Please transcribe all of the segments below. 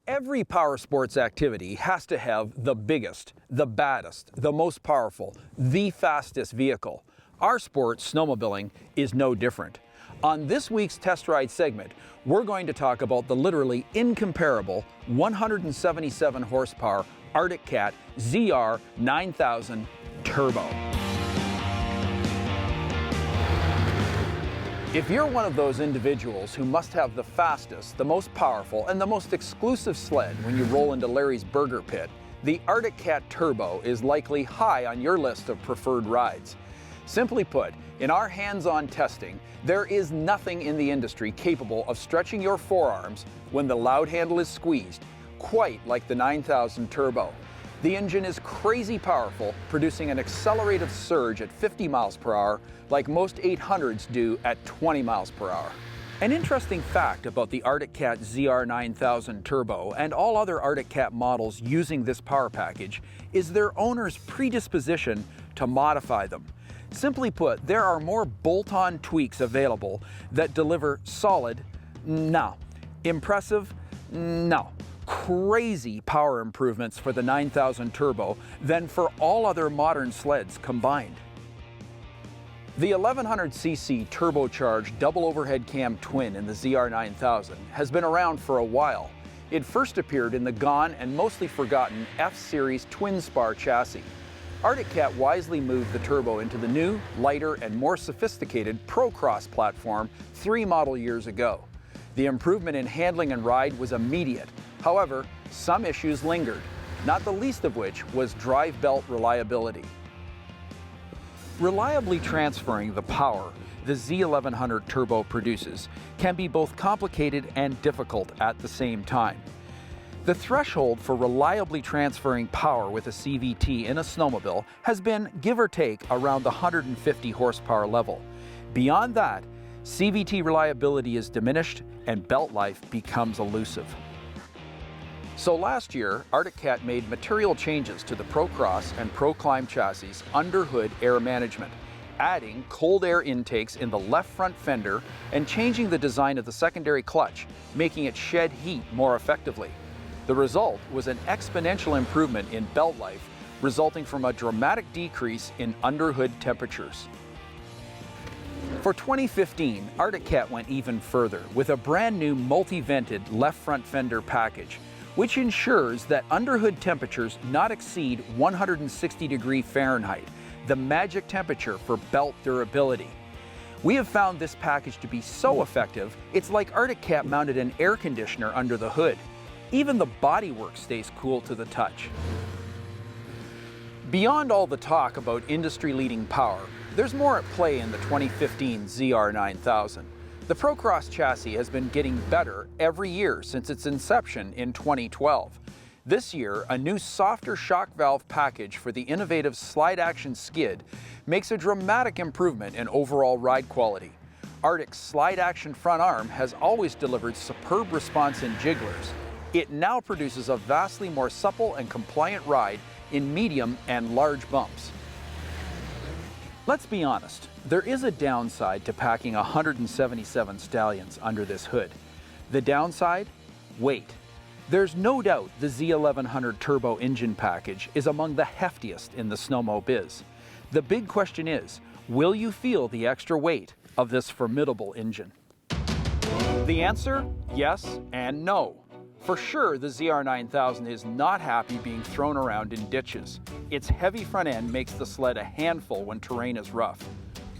Every power sports activity has to have the biggest, the baddest, the most powerful, the fastest vehicle. Our sport, snowmobiling, is no different. On this week's test ride segment, we're going to talk about the literally incomparable 177 horsepower Arctic Cat ZR 9000 Turbo. If you're one of those individuals who must have the fastest, the most powerful, and the most exclusive sled when you roll into Larry's Burger Pit, the Arctic Cat Turbo is likely high on your list of preferred rides. Simply put, in our hands-on testing, there is nothing in the industry capable of stretching your forearms when the loud handle is squeezed, quite like the 9000 Turbo. The engine is crazy powerful, producing an accelerated surge at 50 miles per hour, like most 800s do at 20 miles per hour. An interesting fact about the Arctic Cat ZR 9000 Turbo and all other Arctic Cat models using this power package is their owner's predisposition to modify them. Simply put, there are more bolt-on tweaks available that deliver solid, no. Impressive, no. Crazy power improvements for the 9000 Turbo than for all other modern sleds combined. The 1100cc turbocharged double overhead cam twin in the ZR 9000 has been around for a while. It first appeared in the gone and mostly forgotten F-Series twin spar chassis. Arctic Cat wisely moved the turbo into the new, lighter, and more sophisticated Procross platform 3 model years ago. The improvement in handling and ride was immediate. However, some issues lingered, not the least of which was drive belt reliability. Reliably transferring the power the Z1100 Turbo produces can be both complicated and difficult at the same time. The threshold for reliably transferring power with a CVT in a snowmobile has been, give or take, around the 150 horsepower level. Beyond that, CVT reliability is diminished and belt life becomes elusive. So last year, Arctic Cat made material changes to the Procross and Proclimb chassis underhood air management, adding cold air intakes in the left front fender and changing the design of the secondary clutch, making it shed heat more effectively. The result was an exponential improvement in belt life, resulting from a dramatic decrease in underhood temperatures. For 2015, Arctic Cat went even further with a brand new multi-vented left front fender package, which ensures that underhood temperatures not exceed 160 Fahrenheit, the magic temperature for belt durability. We have found this package to be so effective, it's like Arctic Cat mounted an air conditioner under the hood. Even the bodywork stays cool to the touch. Beyond all the talk about industry-leading power, there's more at play in the 2015 ZR 9000. The Procross chassis has been getting better every year since its inception in 2012. This year, a new softer shock valve package for the innovative slide action skid makes a dramatic improvement in overall ride quality. Arctic's slide action front arm has always delivered superb response in jigglers. It now produces a vastly more supple and compliant ride in medium and large bumps. Let's be honest, there is a downside to packing 177 stallions under this hood. The downside? Weight. There's no doubt the Z1100 Turbo engine package is among the heftiest in the snowmo biz. The big question is, will you feel the extra weight of this formidable engine? The answer? Yes and no. For sure, the ZR 9000 is not happy being thrown around in ditches. Its heavy front end makes the sled a handful when terrain is rough.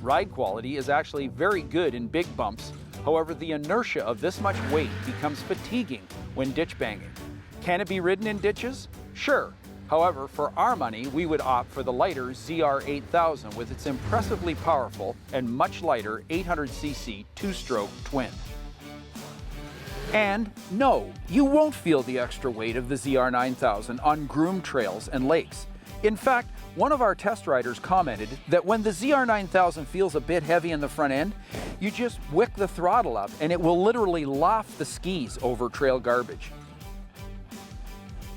Ride quality is actually very good in big bumps. However, the inertia of this much weight becomes fatiguing when ditch banging. Can it be ridden in ditches? Sure. However, for our money, we would opt for the lighter ZR 8000 with its impressively powerful and much lighter 800cc two-stroke twin. And no, you won't feel the extra weight of the ZR 9000 on groomed trails and lakes. In fact, one of our test riders commented that when the ZR 9000 feels a bit heavy in the front end, you just wick the throttle up and it will literally loft the skis over trail garbage.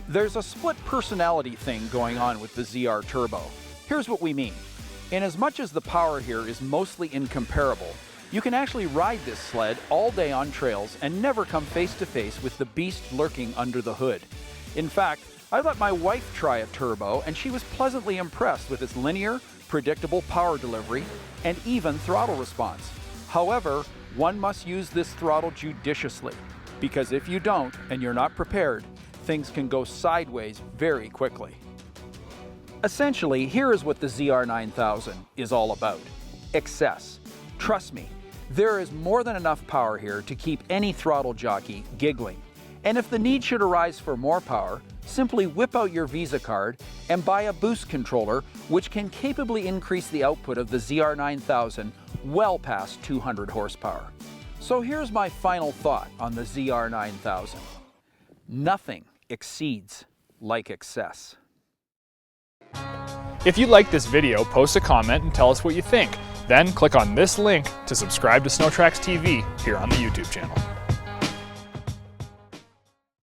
There's a split personality thing going on with the ZR Turbo. Here's what we mean. Inasmuch as the power here is mostly incomparable, You can actually ride this sled all day on trails and never come face to face with the beast lurking under the hood. In fact, I let my wife try a turbo and she was pleasantly impressed with its linear, predictable power delivery and even throttle response. However, one must use this throttle judiciously, because if you don't and you're not prepared, things can go sideways very quickly. Essentially, here is what the ZR9000 is all about: excess. Trust me, there is more than enough power here to keep any throttle jockey giggling. And if the need should arise for more power, simply whip out your Visa card and buy a boost controller, which can capably increase the output of the ZR9000 well past 200 horsepower. So here's my final thought on the ZR9000. Nothing exceeds like excess. If you like this video, post a comment and tell us what you think. Then click on this link to subscribe to SnoTracks TV here on the YouTube channel.